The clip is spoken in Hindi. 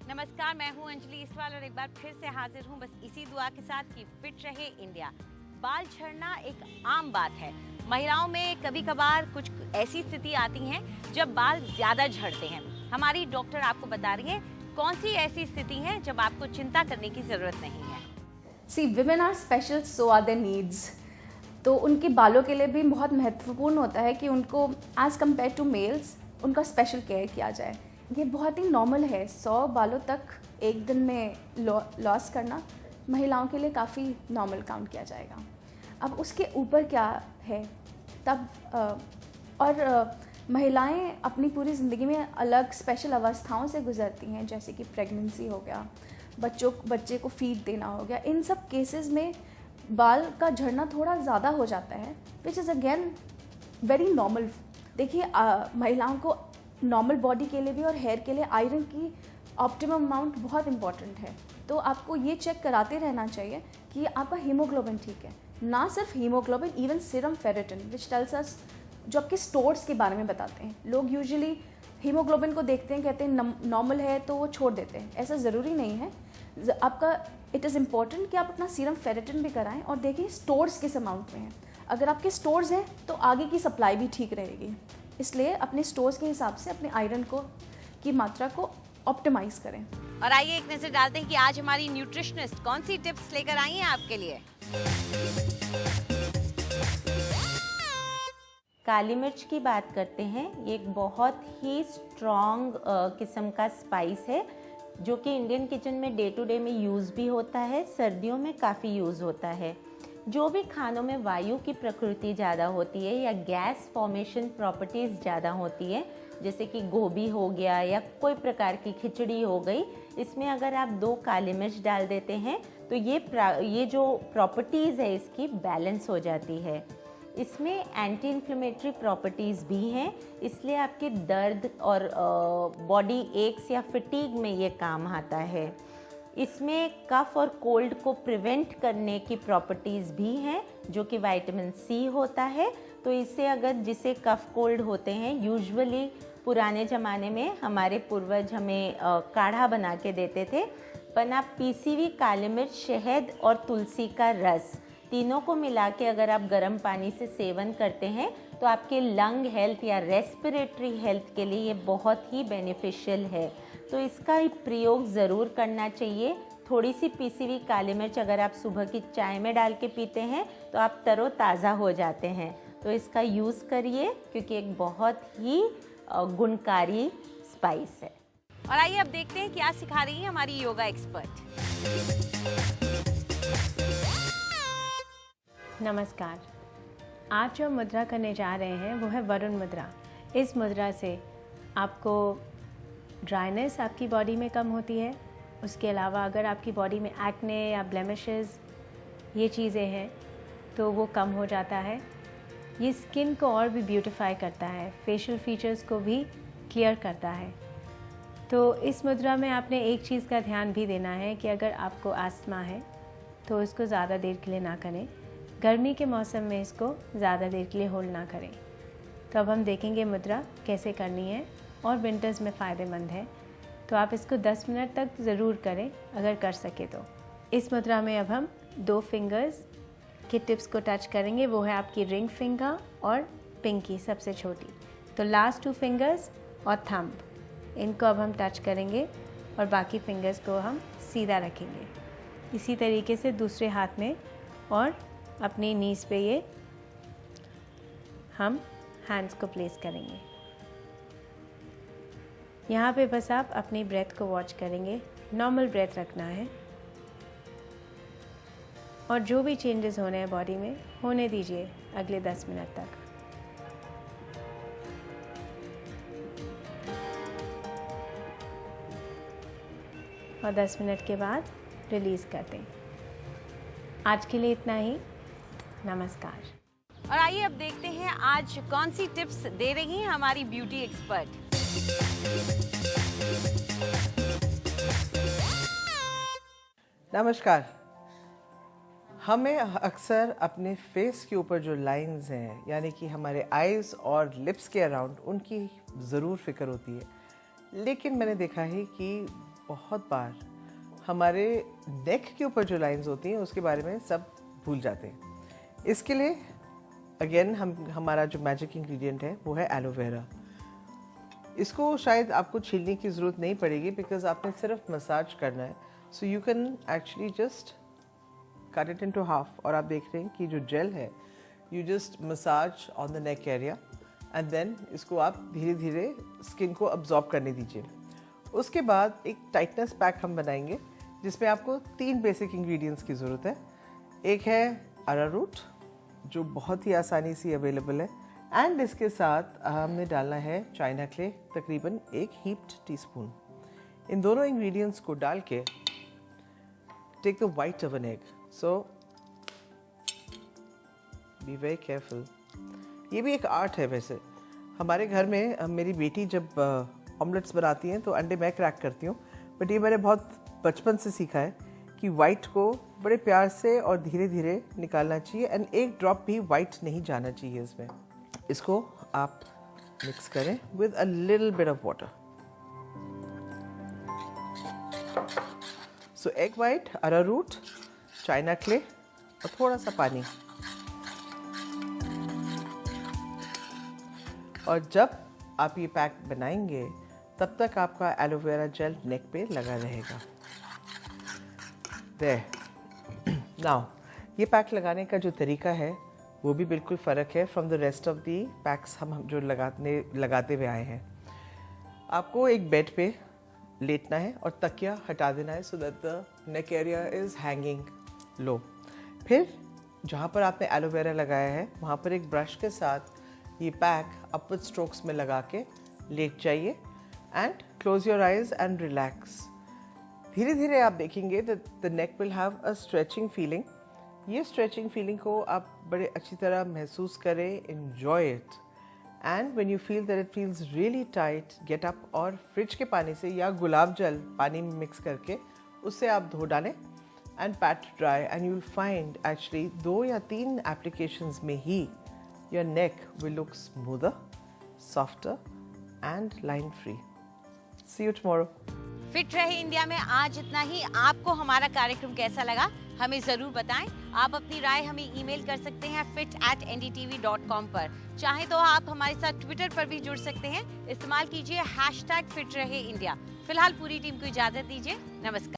नमस्कार, मैं हूं अंजलि इस्वाल और एक बार फिर से हाजिर हूं बस इसी दुआ के साथ कि फिट रहे इंडिया। बाल झड़ना एक आम बात है। महिलाओं में कभी कभार कुछ ऐसी स्थिति आती हैं जब बाल ज्यादा झड़ते हैं। हमारी डॉक्टर आपको बता रही है कौन सी ऐसी स्थिति है जब आपको चिंता करने की जरूरत नहीं है। See, women are special, so are their needs. तो उनके बालों के लिए भी बहुत महत्वपूर्ण होता है कि उनको एज़ कम्पेयर टू मेल्स उनका स्पेशल केयर किया जाए। ये बहुत ही नॉर्मल है। 100 बालों तक एक दिन में लॉस करना महिलाओं के लिए काफ़ी नॉर्मल काउंट किया जाएगा। अब उसके ऊपर क्या है तब महिलाएं अपनी पूरी ज़िंदगी में अलग स्पेशल अवस्थाओं से गुजरती हैं, जैसे कि प्रेगनेंसी हो गया, बच्चे को फीड देना हो गया। इन सब केसेस में बाल का झड़ना थोड़ा ज़्यादा हो जाता है, which is again very normal. देखिए, महिलाओं को नॉर्मल बॉडी के लिए भी और हेयर के लिए आयरन की ऑप्टिमम अमाउंट बहुत इंपॉर्टेंट है। तो आपको ये चेक कराते रहना चाहिए कि आपका हीमोग्लोबिन ठीक है। ना सिर्फ haemoglobin, even serum ferritin which tells us, जो आपके स्टोर्स के बारे में बताते हैं। लोग यूजुअली हीमोग्लोबिन को देखते हैं, कहते हैं नॉर्मल है तो वो छोड़ देते हैं। ऐसा ज़रूरी नहीं है। आपका इट इज़ इम्पॉर्टेंट कि आप अपना सीरम फेरेटिन भी कराएं और देखें स्टोर्स किस अमाउंट में है। अगर आपके स्टोर्स हैं तो आगे की सप्लाई भी ठीक रहेगी। इसलिए अपने स्टोर्स के हिसाब से अपने आयरन की मात्रा को ऑप्टिमाइज़ करें। और आइए एक नजर डालते हैं कि आज हमारी न्यूट्रिशनिस्ट कौन सी टिप्स लेकर आई हैं आपके लिए। काली मिर्च की बात करते हैं। ये एक बहुत ही स्ट्रॉन्ग किस्म का स्पाइस है जो कि इंडियन किचन में डे टू डे में यूज़ भी होता है, सर्दियों में काफ़ी यूज़ होता है। जो भी खानों में वायु की प्रकृति ज़्यादा होती है या गैस फॉर्मेशन प्रॉपर्टीज़ ज़्यादा होती है, जैसे कि गोभी हो गया या कोई प्रकार की खिचड़ी हो गई, इसमें अगर आप 2 काली मिर्च डाल देते हैं तो ये जो प्रॉपर्टीज़ है इसकी बैलेंस हो जाती है। इसमें एंटी इन्फ्लेमेटरी प्रॉपर्टीज़ भी हैं, इसलिए आपके दर्द और बॉडी एक्स या फिटीग में ये काम आता है। इसमें कफ और कोल्ड को प्रिवेंट करने की प्रॉपर्टीज़ भी हैं, जो कि विटामिन सी होता है। तो इससे अगर जिसे कफ कोल्ड होते हैं, यूजुअली पुराने ज़माने में हमारे पूर्वज हमें काढ़ा बना के देते थे, पर आप पीसी हुई काली मिर्च, शहद और तुलसी का रस तीनों को मिला के अगर आप गर्म पानी से सेवन करते हैं तो आपके लंग हेल्थ या रेस्पिरेटरी हेल्थ के लिए ये बहुत ही बेनिफिशियल है। तो इसका प्रयोग ज़रूर करना चाहिए। थोड़ी सी पीसी हुई काली मिर्च अगर आप सुबह की चाय में डाल के पीते हैं तो आप तरोताज़ा हो जाते हैं। तो इसका यूज़ करिए क्योंकि एक बहुत ही गुणकारी स्पाइस है। और आइए अब देखते हैं क्या सिखा रही है हमारी योगा एक्सपर्ट। नमस्कार। आज जो मुद्रा करने जा रहे हैं वो है वरुण मुद्रा। इस मुद्रा से आपको ड्राइनेस आपकी बॉडी में कम होती है। उसके अलावा अगर आपकी बॉडी में एक्ने या ब्लेमिशेस ये चीज़ें हैं तो वो कम हो जाता है। ये स्किन को और भी ब्यूटीफाई करता है, फेशियल फीचर्स को भी क्लियर करता है। तो इस मुद्रा में आपने एक चीज़ का ध्यान भी देना है कि अगर आपको आस्थमा है तो इसको ज़्यादा देर के लिए ना करें। गर्मी के मौसम में इसको ज़्यादा देर के लिए होल्ड ना करें। तो अब हम देखेंगे मुद्रा कैसे करनी है और विंटर्स में फ़ायदेमंद है। तो आप इसको 10 मिनट तक ज़रूर करें अगर कर सके तो। इस मुद्रा में अब हम 2 फिंगर्स के टिप्स को टच करेंगे। वो है आपकी रिंग फिंगर और पिंकी सबसे छोटी। तो लास्ट 2 फिंगर्स और थंब, इनको अब हम टच करेंगे और बाकी फिंगर्स को हम सीधा रखेंगे। इसी तरीके से दूसरे हाथ में और अपनी नीज़ पे ये हम हैंड्स को प्लेस करेंगे। यहाँ पे बस आप अपनी ब्रेथ को वॉच करेंगे, नॉर्मल ब्रेथ रखना है और जो भी चेंजेस होने हैं बॉडी में होने दीजिए अगले 10 मिनट तक। और 10 मिनट के बाद रिलीज़ कर दें। आज के लिए इतना ही। नमस्कार। और आइए अब देखते हैं आज कौन सी टिप्स दे रही हैं हमारी ब्यूटी एक्सपर्ट। नमस्कार। हमें अक्सर अपने फेस के ऊपर जो लाइंस हैं, यानी कि हमारे आईज और लिप्स के अराउंड, उनकी ज़रूर फिक्र होती है। लेकिन मैंने देखा है कि बहुत बार हमारे नेक के ऊपर जो लाइंस होती हैं उसके बारे में सब भूल जाते हैं। इसके लिए अगेन हमारा जो मैजिक इंग्रेडिएंट है वो है एलोवेरा। इसको शायद आपको छीलने की ज़रूरत नहीं पड़ेगी बिकॉज आपने सिर्फ मसाज करना है। So you can actually just cut it into half और आप देख रहे हैं कि जो जेल है you just massage on the neck area and then इसको आप धीरे धीरे स्किन को अब्जॉर्ब करने दीजिए। उसके बाद एक टाइटनेस पैक हम बनाएंगे जिसमें आपको 3 बेसिक इंग्रेडिएंट्स की ज़रूरत है। एक है अरारूट जो बहुत ही आसानी से अवेलेबल है एंड इसके साथ हमने डालना है चाइना क्ले तकरीबन 1 हीप्ड टीस्पून। इन दोनों इंग्रेडिएंट्स को डाल के take the white of an egg. So be very careful. ये भी एक आर्ट है वैसे। हमारे घर में मेरी बेटी जब ऑमलेट्स बनाती हैं तो अंडे मैं क्रैक करती हूँ, बट ये मैंने बहुत बचपन से सीखा है कि वाइट को बड़े प्यार से और धीरे धीरे निकालना चाहिए एंड एक ड्रॉप भी वाइट नहीं जाना चाहिए इसमें। इसको आप मिक्स करें with a little bit of water. So egg white, arrowroot, China clay और थोड़ा सा पानी। और जब आप ये पैक बनाएंगे तब तक आपका एलोवेरा जेल नेक पे लगा रहेगा। नाउ ये पैक लगाने का जो तरीका है वो भी बिल्कुल फ़र्क है from the rest of the PACS हम जो लगाते हुए आए हैं। आपको एक बेड पे लेटना है और तकिया हटा देना है so that the neck area is hanging low. फिर जहाँ पर आपने एलोवेरा लगाया है वहाँ पर एक ब्रश के साथ ये पैक अपवर्ड स्ट्रोक्स में लगा के लेट जाइए and close your eyes and relax. धीरे धीरे आप देखेंगे that the NEC will have a stretching feeling. ये स्ट्रेचिंग फीलिंग को आप बड़े अच्छी तरह महसूस करें, enjoy it and when you feel that it feels really tight, get up और फ्रिज के पानी से या गुलाब जल पानी में मिक्स करके उससे आप धो डालें and pat dry and you will find actually 2 या 3 एप्लीकेशंस में ही your neck will look smoother, softer and line free. See you tomorrow. Fit रहे इंडिया में आज इतना ही। आपको हमारा कार्यक्रम कैसा लगा हमें ज़रूर बताएं। आप अपनी राय हमें ईमेल कर सकते हैं fit@ndtv.com पर। चाहें तो आप हमारे साथ ट्विटर पर भी जुड़ सकते हैं। इस्तेमाल कीजिए #फिट रहे इंडिया। फिलहाल पूरी टीम को इजाज़त दीजिए। नमस्कार।